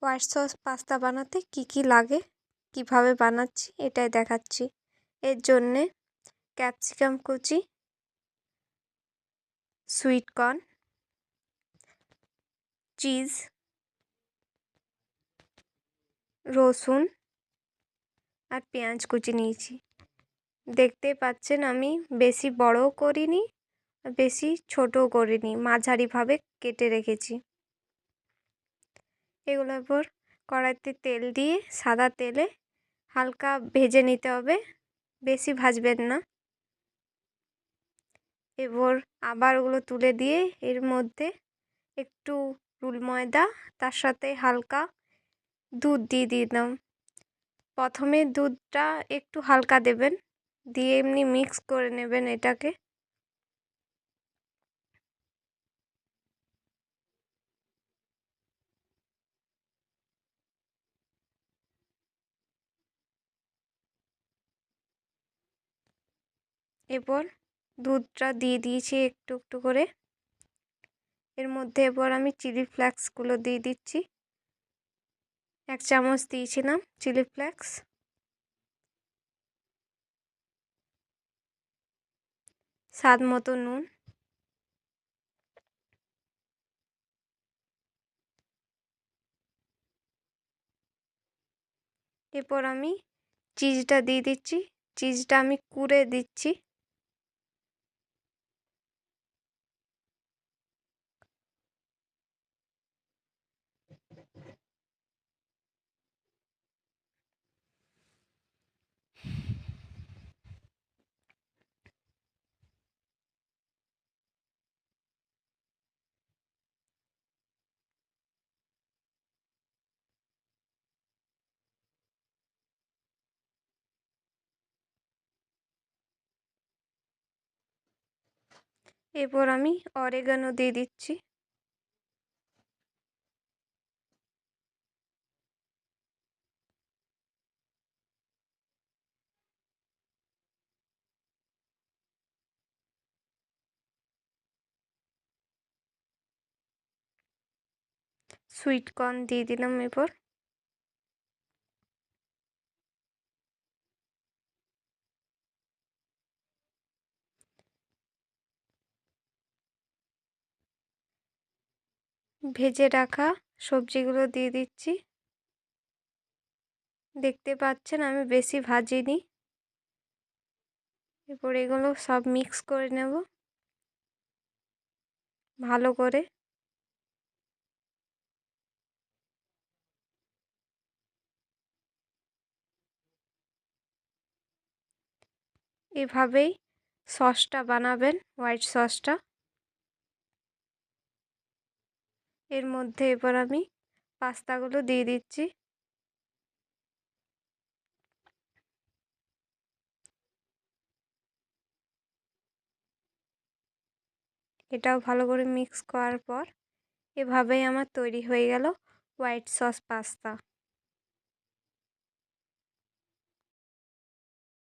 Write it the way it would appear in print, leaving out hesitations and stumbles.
White sauce pasta বানাতে কি কি লাগে কিভাবে বানাচ্ছি এটাই দেখাচ্ছি। এর জন্যে ক্যাপসিকাম কুচি, সুইট কর্ন, চিজ, রসুন আর পেঁয়াজ কুচি নিয়েছি। দেখতেই পাচ্ছেন আমি বেশি বড়ও করিনি বেশি ছোটও করিনি, মাঝারিভাবে কেটে রেখেছি। এগুলোর পর কড়াইতে তেল দিয়ে সাদা তেলে হালকা ভেজে নিতে হবে, বেশি ভাজবেন না। এবার আবার ওগুলো তুলে দিয়ে এর মধ্যে একটু রুল ময়দা, তার সাথে হালকা দুধ দিয়ে দিলাম। প্রথমে দুধটা একটু হালকা দেবেন, দিয়ে এমনি মিক্স করে নেবেন এটাকে। এরপর দুধটা দিয়ে দিয়েছি একটু একটু করে। এর মধ্যে এবার আমি চিলি ফ্লেক্সগুলো দিয়ে দিচ্ছি। 1 চামচ দিয়েছিলাম চিলি ফ্লেক্স। স্বাদ মতো নুন। এরপর আমি চিজটা দিয়ে দিচ্ছি। চিজটা আমি কুড়ে দিচ্ছি। এরপর আমি অরেগানো দিয়ে দিচ্ছি। সুইট কর্ন দিয়ে দিলাম। এরপর ভেজে রাখা সবজিগুলো দিয়ে দিচ্ছি। দেখতে পাচ্ছেন আমি বেশি ভাজিনি। এরপর এগুলো সব মিক্স করে নেব ভালো করে। এভাবেই সসটা বানাবেন, হোয়াইট সসটা। এর মধ্যে এবার আমি পাস্তাগুলো দিয়ে দিচ্ছি। এটাও ভালো করে মিক্স করার পর এভাবেই আমার তৈরি হয়ে গেল হোয়াইট সস পাস্তা।